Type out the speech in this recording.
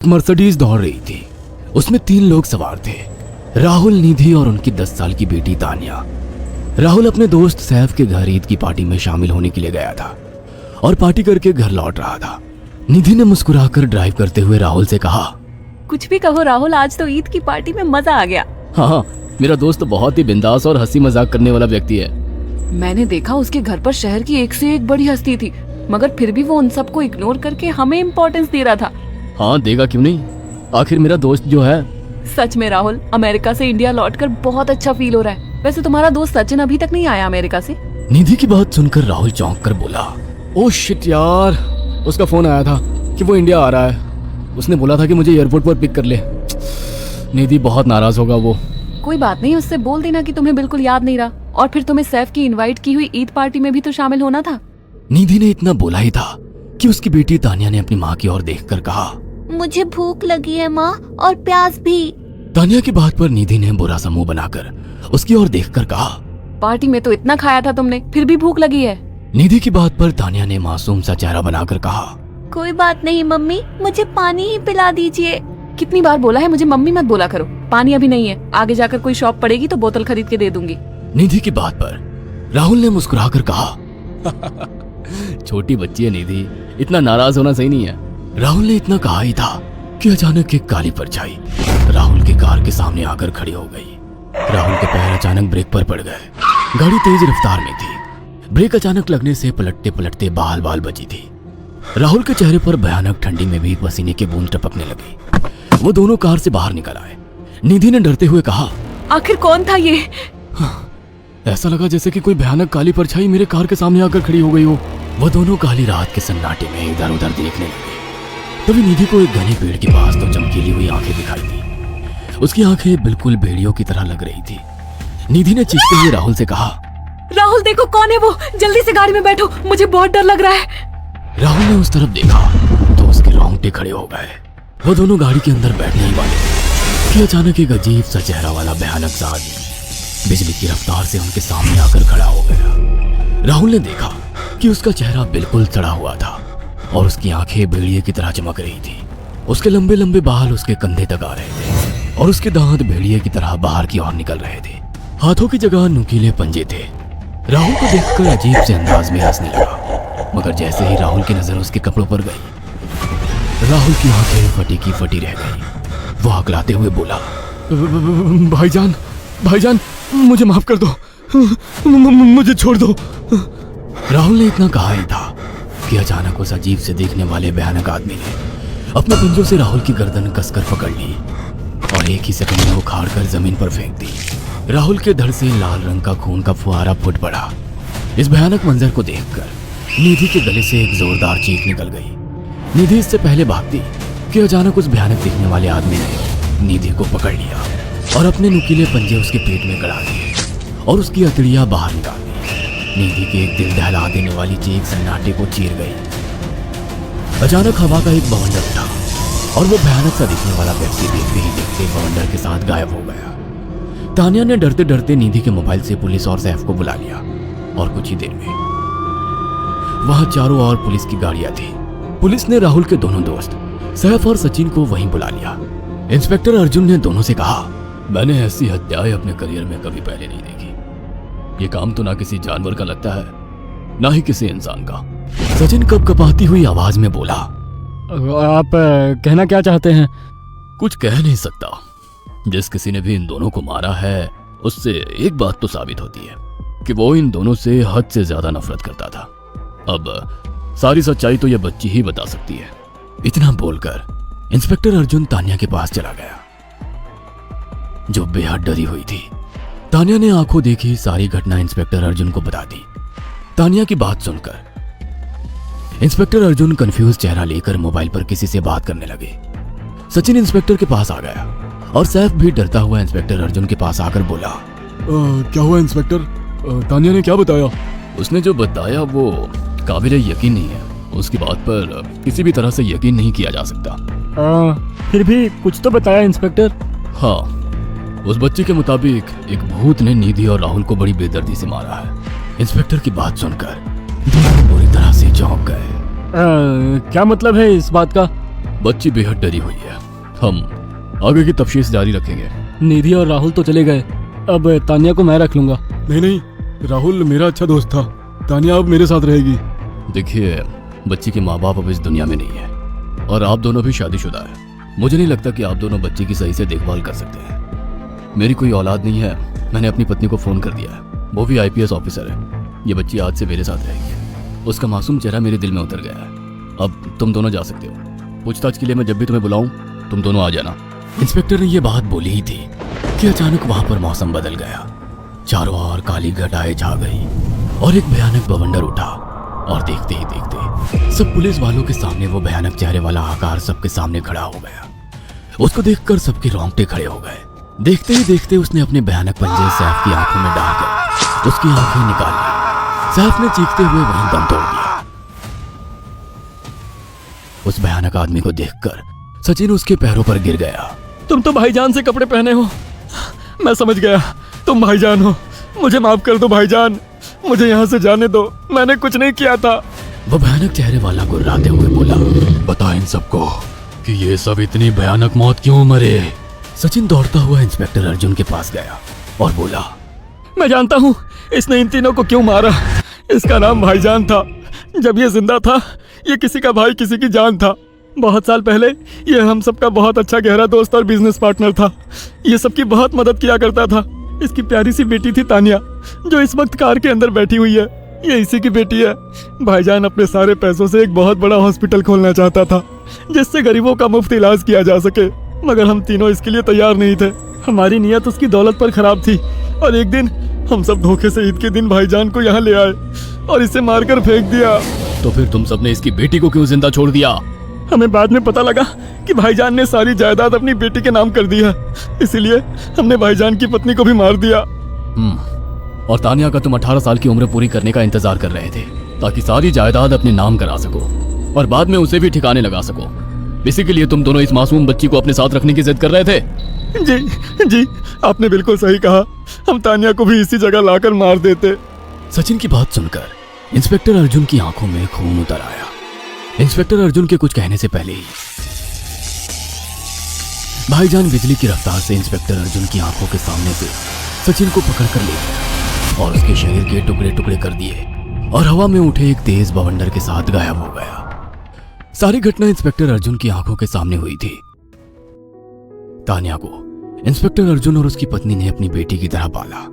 Mercedes दौड़ रही थी। उसमें 3 लोग सवार थे, राहुल, निधि और उनकी 10 साल की बेटी तानिया। राहुल अपने दोस्त सैफ के घर ईद की पार्टी में शामिल होने के लिए गया था और पार्टी करके घर लौट रहा था। निधि ने मुस्कुराकर ड्राइव करते हुए राहुल से कहा, कुछ भी कहो राहुल, आज तो ईद की पार्टी में मजा आ गया। हाँ, मेरा दोस्त बहुत ही बिंदास और हंसी मजाक करने वाला व्यक्ति है। मैंने देखा उसके घर पर शहर की एक से एक बड़ी हस्ती थी, मगर फिर भी वो उन सबको इग्नोर करके हमें इम्पोर्टेंस दे रहा था। हाँ, देगा क्यों नहीं, आखिर मेरा दोस्त जो है। सच में राहुल, अमेरिका से इंडिया लौटकर बहुत अच्छा फील हो रहा है। वैसे तुम्हारा दोस्त सचिन अभी तक नहीं आया अमेरिका से? निधि की बात सुनकर राहुल चौंक कर बोला, ओह शिट यार, उसका फोन आया था कि वो इंडिया आ रहा है। उसने बोला था कि मुझे एयरपोर्ट पर पिक कर ले। निधि बहुत नाराज होगा वो। कोई बात नहीं, उससे बोल देना कि तुम्हें बिल्कुल याद नहीं रहा, और फिर तुम्हें सैफ की इनवाइट की हुई ईद पार्टी में भी तो शामिल होना था। निधि ने इतना बोला ही था कि उसकी बेटी तानिया ने अपनी माँ की ओर देखकर कहा, मुझे भूख लगी है माँ, और प्यास भी। तानिया की बात पर निधि ने बुरा सा मुंह बनाकर उसकी ओर देखकर कहा, पार्टी में तो इतना खाया था तुमने, फिर भी भूख लगी है? निधि की बात पर तानिया ने मासूम सा चेहरा बनाकर कहा, कोई बात नहीं मम्मी, मुझे पानी ही पिला दीजिए। कितनी बार बोला है मुझे मम्मी मत बोला करो। पानी अभी नहीं है, आगे जाकर कोई शॉप पड़ेगी तो बोतल खरीद के दे दूंगी। निधि की बात पर राहुल ने मुस्कुराकर कहा, छोटी बच्ची है निधि, इतना नाराज होना सही नहीं है। राहुल ने इतना कहा ही था कि अचानक एक काली परछाई राहुल की कार के सामने आकर खड़ी हो गई। राहुल के पैर अचानक ब्रेक पर पड़ गए। गाड़ी तेज रफ्तार में थी। ब्रेक अचानक लगने से पलटते पलटते बाल बाल बची थी। राहुल के चेहरे पर भयानक ठंडी में भी पसीने की बूंद टपकने लगी। वो दोनों कार से बाहर निकल आए। निधि ने डरते हुए कहा, आखिर कौन था ये? ऐसा लगा जैसे कि कोई भयानक काली परछाई मेरे कार के सामने आकर खड़ी हो गई हो। वो दोनों काली रात के सन्नाटे में इधर उधर देखने लगे। तभी निधि को एक घने पेड़ के पास तो चमकीली हुई आंखें दिखाई दी। उसकी आंखें बिल्कुल भेड़ियों की तरह लग रही थी। निधि ने चीखते हुए राहुल से कहा, राहुल देखो कौन है वो, जल्दी से गाड़ी में बैठो, मुझे बहुत डर लग रहा है। राहुल ने उस तरफ देखा तो उसके रोंगटे खड़े हो गए। वो दोनों गाड़ी के अंदर बैठने ही वाले थे कि अचानक एक अजीब सा चेहरा वाला भयानक सा आदमी बिजली की रफ्तार से उनके सामने आकर खड़ा हो गया। राहुल ने देखा कि उसका चेहरा बिल्कुल सड़ा हुआ था और उसकी आंखें भेड़िए की तरह चमक रही थी। उसके लंबे लंबे बाल उसके कंधे तक आ रहे थे और उसके दांत भेड़िए की तरह बाहर की ओर निकल रहे थे। हाथों की जगह नुकीले पंजे थे। राहुल को देखकर अजीब से अंदाज में हंसने लगा, मगर जैसे ही राहुल की नजर उसके कपड़ों पर गई, राहुल की आंखें फटी की फटी रह गई। वो हकलाते हुए बोला, भाईजान, भाईजान, मुझे माफ कर दो, मुझे छोड़ दो। राहुल ने इतना कहा ही था कि अचानक उस अजीब से देखने वाले भयानक आदमी ने अपने पंजों से राहुल की गर्दन कसकर पकड़ ली और एक ही सेकंड में उखाड़ कर जमीन पर फेंक दी। राहुल के धड़ से लाल रंग का खून का फुहारा फूट पड़ा। इस भयानक मंजर को देखकर निधि के गले से एक जोरदार चीख निकल गई। निधि इससे पहले भागती कि अचानक उस भयानक दिखने वाले आदमी ने निधि को पकड़ लिया और अपने नुकीले पंजे उसके पेट में गड़ा दिए और उसकी अतड़ियां बाहर निकाल दी। निधि के एक दिल दहला देने वाली चीख सन्नाटे को चीर गई। अचानक हवा का एक बवंडर उठा और वो भयानक सा दिखने वाला व्यक्ति देखते ही देखते बवंडर के साथ गायब हो गया। तानिया ने डरते डरते निधि के मोबाइल से पुलिस और सैफ को बुला लिया और कुछ ही देर में वहां चारों ओर पुलिस की गाड़ियां थी। पुलिस ने राहुल के दोनों दोस्त सैफ और सचिन को वहीं बुला लिया। इंस्पेक्टर अर्जुन ने दोनों से कहा, मैंने ऐसी हत्याएं अपने करियर में कभी पहले नहीं देखी। ये काम तो ना किसी जानवर का लगता है, ना ही किसी इंसान का। सचिन कपकपाती हुई आवाज में बोला, आप कहना क्या चाहते हैं? कुछ कह नहीं सकता। जिस किसी ने भी इन दोनों को मारा है उससे एक बात तो साबित होती है कि वो इन दोनों से हद से ज्यादा नफरत करता था। अब सारी सच्चाई तो यह बच्ची ही बता सकती है। इतना बोलकर इंस्पेक्टर अर्जुन तानिया के पास चला गया, जो बेहद डरी हुई थी। तानिया ने आंखों देखी सारी घटना इंस्पेक्टर अर्जुन को बता दी। तानिया की बात सुनकर इंस्पेक्टर अर्जुन कंफ्यूज चेहरा लेकर मोबाइल पर किसी से बात करने लगे। सचिन इंस्पेक्टर के पास आ गया और सैफ भी डरता हुआ इंस्पेक्टर अर्जुन के पास आकर बोला, क्या हुआ इंस्पेक्टर? तानिया ने क्या बताया? उसने जो बताया वो काबिल यकीन नहीं है। उसकी बात पर किसी भी तरह से यकीन नहीं किया जा सकता। फिर भी कुछ तो बताया इंस्पेक्टर। हाँ, उस बच्चे के मुताबिक एक भूत ने निधि और राहुल को बड़ी बेदर्दी से मारा है। इंस्पेक्टर की बात सुनकर दोनों बुरी तरह से चौंक गए। क्या मतलब है इस बात का? बच्ची बेहद डरी हुई है। हम आगे की तफ्तीश जारी रखेंगे। निधि और राहुल तो चले गए, अब तानिया को मैं रख लूंगा। नहीं नहीं, राहुल मेरा अच्छा दोस्त था, तानिया अब मेरे साथ रहेगी। देखिए, बच्ची के माँ बाप अब इस दुनिया में नहीं है और आप दोनों भी शादीशुदा है। मुझे नहीं लगता कि आप दोनों बच्ची की सही से देखभाल कर सकते हैं। मेरी कोई औलाद नहीं है, मैंने अपनी पत्नी को फ़ोन कर दिया है, वो भी IPS ऑफिसर है। ये बच्ची आज से मेरे साथ रहेगी। उसका मासूम चेहरा मेरे दिल में उतर गया है। अब तुम दोनों जा सकते हो। पूछताछ के लिए मैं जब भी तुम्हें बुलाऊं तुम दोनों आ जाना। इंस्पेक्टर ने यह बात बोली ही थी कि अचानक वहां पर मौसम बदल गया। चारों ओर काली घटाएं छा गई और एक भयानक बवंडर उठा और देखते ही देखते सब पुलिस वालों के सामने वो भयानक चेहरे वाला आकार सबके सामने खड़ा हो गया। उसको देखकर सबके रोंगटे खड़े हो गए। देखते ही देखते उसने अपने भयानक पंजे सैफ की आंखों में डालकर उसकी आंखें निकाल ली। सैफ ने चीखते हुए वहीं दम तोड़ दिया। उस भयानक आदमी को देखकर सचिन उसके पैरों पर गिर गया। तुम तो भाईजान से कपड़े पहने हो, मैं समझ गया तुम भाईजान हो। मुझे माफ कर दो भाईजान, मुझे यहाँ से जाने दो, मैंने कुछ नहीं किया था। वो भयानक चेहरे वाला गुर्राते हुए बोला, बता इन सबको कि ये सब इतनी भयानक मौत क्यों मरे। सचिन दौड़ता हुआ इंस्पेक्टर अर्जुन के पास गया और बोला, मैं जानता हूँ इसने इन तीनों को क्यों मारा। इसका नाम भाईजान था। जब ये जिंदा था ये किसी का भाई किसी की जान था। बहुत साल पहले ये हम सबका बहुत अच्छा गहरा दोस्त और बिजनेस पार्टनर था। ये सबकी बहुत मदद किया करता था। इसकी प्यारी सी बेटी थी तानिया, जो इस वक्त कार के अंदर बैठी हुई है, ये इसी की बेटी है। भाईजान अपने सारे पैसों से एक बहुत बड़ा हॉस्पिटल खोलना चाहता था जिससे गरीबों का मुफ्त इलाज किया जा सके, मगर हम तीनों इसके लिए तैयार नहीं थे। हमारी नीयत उसकी दौलत पर खराब थी और एक दिन हम सब धोखे से ईद के दिन भाईजान को यहाँ ले आए और इसे मारकर फेंक दिया। तो फिर तुम सबने इसकी बेटी को क्यों जिंदा छोड़ दिया। हमें बाद में पता लगा कि भाईजान ने सारी जायदाद अपनी बेटी के नाम कर दी है, इसीलिए हमने भाईजान की पत्नी को भी मार दिया। और तानिया का तुम 18 साल की उम्र पूरी करने का इंतजार कर रहे थे ताकि सारी जायदाद अपने नाम करा सको और बाद में उसे भी ठिकाने लगा सको। इसी के लिए तुम दोनों इस मासूम बच्ची को अपने साथ रखने की जिद कर रहे थे। जी, आपने बिल्कुल सही कहा। हम तानिया को भी इसी जगह लाकर मार देते। सचिन की बात सुनकर इंस्पेक्टर अर्जुन की आंखों में खून उतर आया। इंस्पेक्टर अर्जुन के कुछ कहने से पहले ही भाईजान बिजली की रफ्तार से इंस्पेक्टर अर्जुन की आंखों के सामने से सचिन को पकड़कर ले गया और उसके शरीर के टुकड़े टुकड़े कर दिए और हवा में उठे एक तेज बवंडर के साथ गायब हो गया। सारी घटना इंस्पेक्टर अर्जुन की आंखों के सामने हुई थी। तानिया को इंस्पेक्टर अर्जुन और उसकी पत्नी ने अपनी बेटी की तरह पाला।